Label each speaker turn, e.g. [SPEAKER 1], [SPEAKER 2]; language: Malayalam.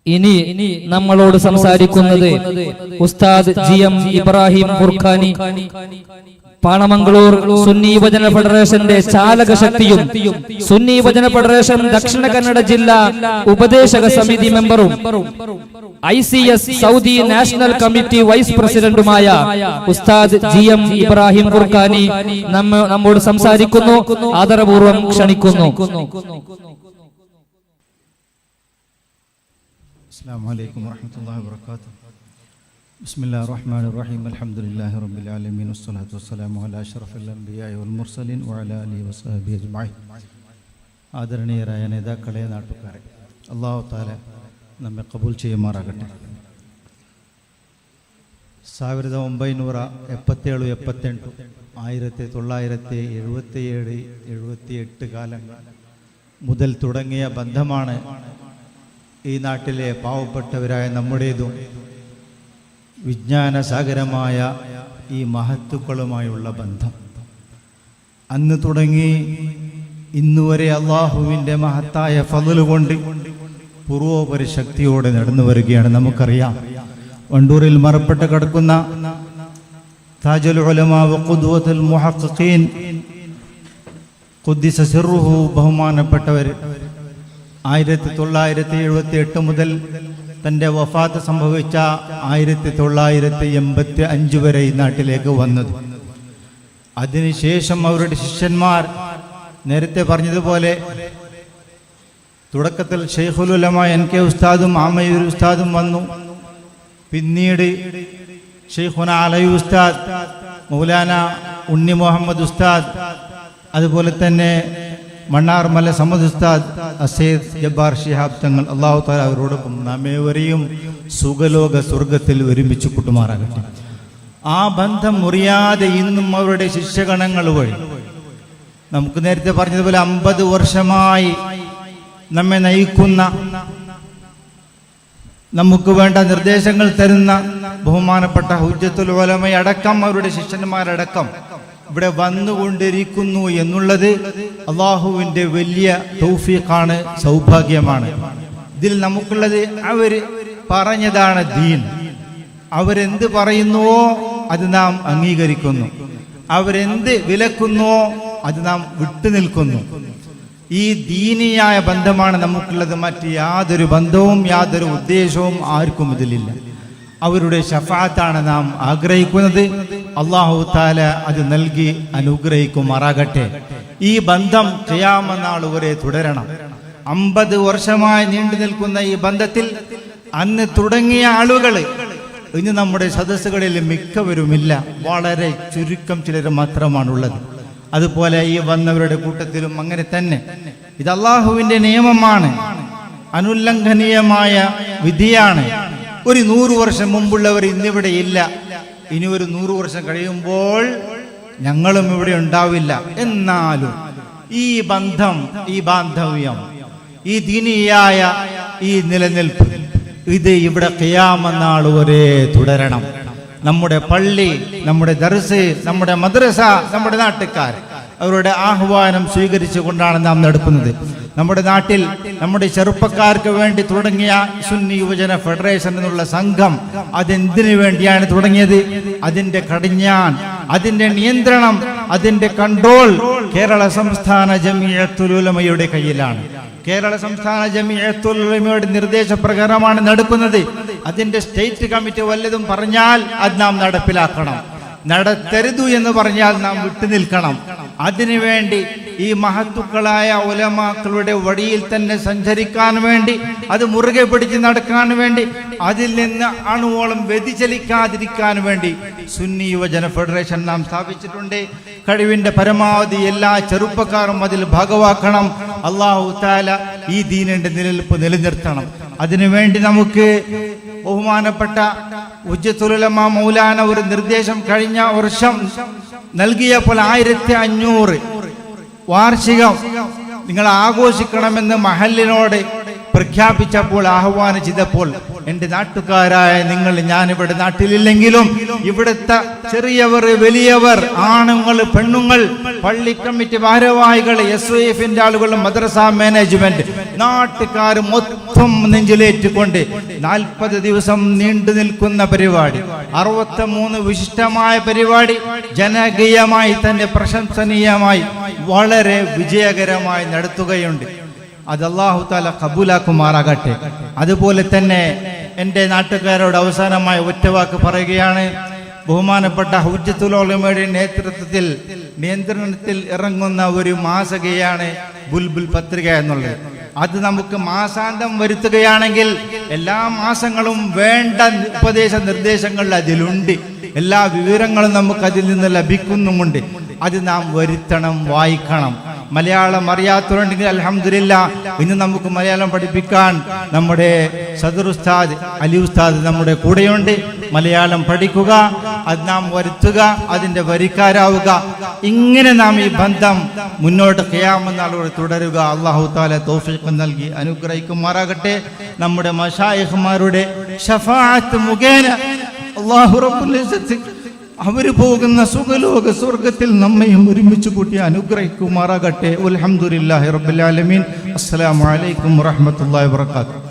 [SPEAKER 1] ഇനി നമ്മളോട് സംസാരിക്കുന്നത് ഉസ്താദ് GM ഇബ്രാഹിം ബുർഖാനി, പാണമംഗളൂർ സുന്നി യുവജന ഫെഡറേഷന്റെ ചാലക ശക്തിയും സുന്നി യുവജന ഫെഡറേഷൻ ദക്ഷിണ കന്നഡ ജില്ലാ ഉപദേശക സമിതി മെമ്പറും ICS Saudi national committee vice പ്രസിഡന്റുമായ ഉസ്താദ് GM ഇബ്രാഹിം ബുർഖാനി നമ്മോട് സംസാരിക്കുന്നു. ആദരപൂർവ്വം ക്ഷണിക്കുന്നു.
[SPEAKER 2] അസ്സലാമു അലൈക്കും വറഹ്മത്തുള്ളാഹി വബറകാതുഹു. ബിസ്മില്ലാഹിർ റഹ്മാനിർ റഹീം. അൽഹംദുലില്ലാഹി റബ്ബിൽ ആലമീൻ വസ്സലാത്തു വസ്സലാമു അലാ അഷ്റഫിൽ അംബിയാഇ വൽ മുർസലീൻ വഅലാ ആലിഹി വസഹ്ബിഹി അജ്മഈൻ. ആദരണീയരായ നേതാക്കളെ, നാട്ടുകാരെ, അല്ലാഹു തആല നമ്മെ കബൂൽ ചെയ്യുമാറാകട്ടെ. 1977-78 1977-78 കാലങ്ങൾ മുതൽ തുടങ്ങിയ ബന്ധമാണ് ഈ നാട്ടിലെ പാവപ്പെട്ടവരായ നമ്മുടേതും വിജ്ഞാനസാഗരമായ ഈ മഹത്തുക്കളുമായുള്ള ബന്ധം. അന്ന് തുടങ്ങി ഇന്നുവരെ അള്ളാഹുവിൻ്റെ മഹത്തായ ഫള് കൊണ്ട് പൂർവോപരി ശക്തിയോടെ നടന്നു വരികയാണ്. നമുക്കറിയാം, വണ്ടൂരിൽ മറപ്പെട്ട് കിടക്കുന്ന താജുൽ ഉലമാ വ ഖുദ്വത്തുൽ മുഹഖഖീൻ ഖുദ്ദിസ സിർറുഹു ബഹുമാനപ്പെട്ടവർ 1978 മുതൽ തൻ്റെ വഫാത്ത് സംഭവിച്ച 1985 വരെ ഈ നാട്ടിലേക്ക് വന്നത്. അതിനുശേഷം അവരുടെ ശിഷ്യന്മാർ, നേരത്തെ പറഞ്ഞതുപോലെ തുടക്കത്തിൽ ഷെയ്ഖുൽ ഉലമ NK ഉസ്താദും ആമയൂർ ഉസ്താദും വന്നു. പിന്നീട് ഷെയ്ഖുന അലവി ഉസ്താദ്, മൗലാന ഉണ്ണി മുഹമ്മദ് ഉസ്താദ്, അതുപോലെ തന്നെ മണ്ണാർമല സമദ് ഉസ്താദ്, അസീദ് ജബ്ബാർ ശിഹാബ് തങ്ങൾ, അല്ലാഹു തആല അവരോടൊപ്പം നമ്മേവരെയും സുഖലോക സ്വർഗത്തിൽ ഒരുമിച്ച് കൂട്ടുമാറാകട്ടെ. ആ ബന്ധം മുറിയാതെ ഇന്നും അവരുടെ ശിഷ്യഗണങ്ങൾ വഴി നമുക്ക് നേരത്തെ പറഞ്ഞതുപോലെ 50 വർഷമായി നമ്മെ നയിക്കുന്ന, നമുക്ക് വേണ്ട നിർദ്ദേശങ്ങൾ തരുന്ന ബഹുമാനപ്പെട്ട ഹുജ്ജത്തുൽ ഉലമയടക്കം അവരുടെ ശിഷ്യന്മാരടക്കം ഇവിടെ വന്നുകൊണ്ടിരിക്കുന്നു എന്നുള്ളത് അള്ളാഹുവിൻ്റെ വലിയ തൗഫീഖാണ്, സൗഭാഗ്യമാണ്. ഇതിൽ നമുക്കുള്ളത് അവർ പറഞ്ഞതാണ് ദീൻ. അവരെന്ത് പറയുന്നുവോ അത് നാം അംഗീകരിക്കുന്നു, അവരെന്ത് വിലക്കുന്നുവോ അത് നാം വിട്ടുനിൽക്കുന്നു. ഈ ദീനിയായ ബന്ധമാണ് നമുക്കുള്ളത്. മറ്റ് യാതൊരു ബന്ധവും യാതൊരു ഉദ്ദേശവും ആർക്കും ഇതിലില്ല. അവരുടെ ശഫാഅത്താണ് നാം ആഗ്രഹിക്കുന്നത്. അല്ലാഹു തആല അത് നൽകി അനുഗ്രഹിക്കുമാറാകട്ടെ. ഈ ബന്ധം ഖിയാമത്ത് നാൾ വരെ തുടരണം. 50 വർഷമായി നീണ്ടു നിൽക്കുന്ന ഈ ബന്ധത്തിൽ അന്ന് തുടങ്ങിയ ആളുകൾ ഇന്ന് നമ്മുടെ സദസ്സുകളിൽ മിക്കവരുമില്ല, വളരെ ചുരുക്കം ചിലർ മാത്രമാണുള്ളത്. അതുപോലെ ഈ വന്നവരുടെ കൂട്ടത്തിലും അങ്ങനെ തന്നെ. ഇത് അള്ളാഹുവിൻ്റെ നിയമമാണ്, അനുല്ലംഘനീയമായ വിധിയാണ്. ഒരു 100 വർഷം മുമ്പുള്ളവർ ഇന്നിവിടെ ഇല്ല. ഇനി ഒരു 100 വർഷം കഴിയുമ്പോൾ ഞങ്ങളും ഇവിടെ ഉണ്ടാവില്ല. എന്നാലും ഈ ബന്ധം, ഈ ബാന്ധവ്യം, ഈ ദീനിയായ ഈ നിലനിൽപ്പ്, ഇത് ഇവിടെ ഖിയാമത്ത് നാൾ വരെ തുടരണം. നമ്മുടെ പള്ളി, നമ്മുടെ ദർസ്, നമ്മുടെ മദ്രസ, നമ്മുടെ നാട്ടുകാർ അവരുടെ ആഹ്വാനം സ്വീകരിച്ചുകൊണ്ടാണ് നാം നടക്കുന്നത്. നമ്മുടെ നാട്ടിൽ നമ്മുടെ ചെറുപ്പക്കാർക്ക് വേണ്ടി തുടങ്ങിയ സുന്നി യുവജന ഫെഡറേഷൻ എന്നുള്ള സംഘം അതെന്തിനു വേണ്ടിയാണ് തുടങ്ങിയത്? അതിന്റെ കടിഞ്ഞാൻ, അതിന്റെ നിയന്ത്രണം, അതിന്റെ കൺട്രോൾ കേരള സംസ്ഥാന ജമിഅത്തുൽ ഉലമയുടെ കയ്യിലാണ്. കേരള സംസ്ഥാന ജമിഅത്തുൽ ഉലമയുടെ നിർദ്ദേശപ്രകാരമാണ് നടക്കുന്നത്. അതിന്റെ സ്റ്റേറ്റ് കമ്മിറ്റി വല്ലതും പറഞ്ഞാൽ അത് നാം നടപ്പിലാക്കണം. നടത്തരുതു എന്ന് പറഞ്ഞാൽ നാം വിട്ടുനിൽക്കണം. അതിനുവേണ്ടി ഈ മഹത്തുക്കളായ ഉലമാക്കളുടെ വഴിയിൽ തന്നെ സഞ്ചരിക്കാൻ വേണ്ടി, അത് മുറുകെ പിടിച്ച് നടക്കാൻ വേണ്ടി, അതിൽ നിന്ന് അണുവോളം വ്യതിചലിക്കാതിരിക്കാൻ വേണ്ടി സുന്നി യുവജന ഫെഡറേഷൻ നാം സ്ഥാപിച്ചിട്ടുണ്ട്. കഴിവിന്റെ പരമാവധി എല്ലാ ചെറുപ്പക്കാരും അതിൽ ഭാഗവാക്കണം. അല്ലാഹു തആല ഈ ദീനിന്റെ നിലനിൽപ്പ് നിലനിർത്തണം. അതിനുവേണ്ടി നമുക്ക് ബഹുമാനപ്പെട്ട ഹുജ്ജത്തുൽ ഉലമ മൗലാന ഒരു നിർദ്ദേശം കഴിഞ്ഞ വർഷം നൽകിയപ്പോൾ 1500 വാർഷികം നിങ്ങൾ ആഘോഷിക്കണമെന്ന് മഹല്ലിനോട് പ്രഖ്യാപിച്ചപ്പോൾ, ആഹ്വാനം ചെയ്തപ്പോൾ, എൻ്റെ നാട്ടുകാരായ നിങ്ങൾ, ഞാനിവിടെ നാട്ടിലില്ലെങ്കിലും ഇവിടുത്തെ ചെറിയവർ, വലിയവർ, ആണുങ്ങൾ, പെണ്ണുങ്ങൾ, പള്ളി കമ്മിറ്റി ഭാരവാഹികൾ, SYF-ന്റെ ആളുകൾ, മദ്രസ മാനേജ്മെന്റ്, നാട്ടുകാർ മൊത്തം നെഞ്ചിലേറ്റുകൊണ്ട് 40 ദിവസം നീണ്ടു നിൽക്കുന്ന പരിപാടി, 63 വിശിഷ്ടമായ പരിപാടി ജനകീയമായി തന്നെ പ്രശംസനീയമായി വളരെ വിജയകരമായി നടത്തുകയുണ്ട്. അത് അല്ലാഹു തആല കബൂലാക്കുമാറാകട്ടെ. അതുപോലെ തന്നെ എൻ്റെ നാട്ടുകാരോട് അവസാനമായി ഒറ്റവാക്ക് പറയുകയാണ്. ബഹുമാനപ്പെട്ട ഹുജ്ജത്തുൽ ഉലമയുടെ നേതൃത്വത്തിൽ നിയന്ത്രണത്തിൽ ഇറങ്ങുന്ന ഒരു മാസികയാണ് ബുൽബുൽ പത്രിക എന്നുള്ളത്. അത് നമുക്ക് മാസാന്തം വരുത്തുകയാണെങ്കിൽ എല്ലാ മാസങ്ങളും വേണ്ട ഉപദേശ നിർദ്ദേശങ്ങൾ അതിലുണ്ട്, എല്ലാ വിവരങ്ങളും നമുക്ക് അതിൽ നിന്ന് ലഭിക്കുന്നുമുണ്ട്. അത് നാം വരുത്തണം, വായിക്കണം. മലയാളം അറിയാത്തവരുണ്ടെങ്കിൽ അൽഹംദുലില്ലാഹ് ഇന്ന് നമുക്ക് മലയാളം പഠിപ്പിക്കാൻ നമ്മുടെ സദർ ഉസ്താദ് അലി ഉസ്താദ് നമ്മുടെ കൂടെയുണ്ട്. മലയാളം പഠിക്കുക, അത് നാം വരുത്തുക, അതിൻ്റെ വരിക്കാരാവുക. ഇങ്ങനെ നാം ഈ ബന്ധം മുന്നോട്ട് ഖിയാമത്ത് നാളോടെ തുടരുക. അല്ലാഹു തആല തൗഫീഖ് നൽകി അനുഗ്രഹിക്കുമാറാകട്ടെ. നമ്മുടെ മശായിഖ്മാരുടെ ശഫാഅത്ത് മുഖേന അല്ലാഹു റബ്ബുൽ ഇസ്സത്ത് അവര് പോകുന്ന സുഖലോക സ്വർഗത്തിൽ നമ്മയും ഒരുമിച്ച് കൂട്ടി അനുഗ്രഹിക്കുമാറാകട്ടെ. അൽഹംദുലില്ലാഹി റബ്ബിൽ ആലമീൻ. അസ്സലാമു അലൈക്കും വറഹ്മത്തുള്ളാഹി വബറകാതുഹു.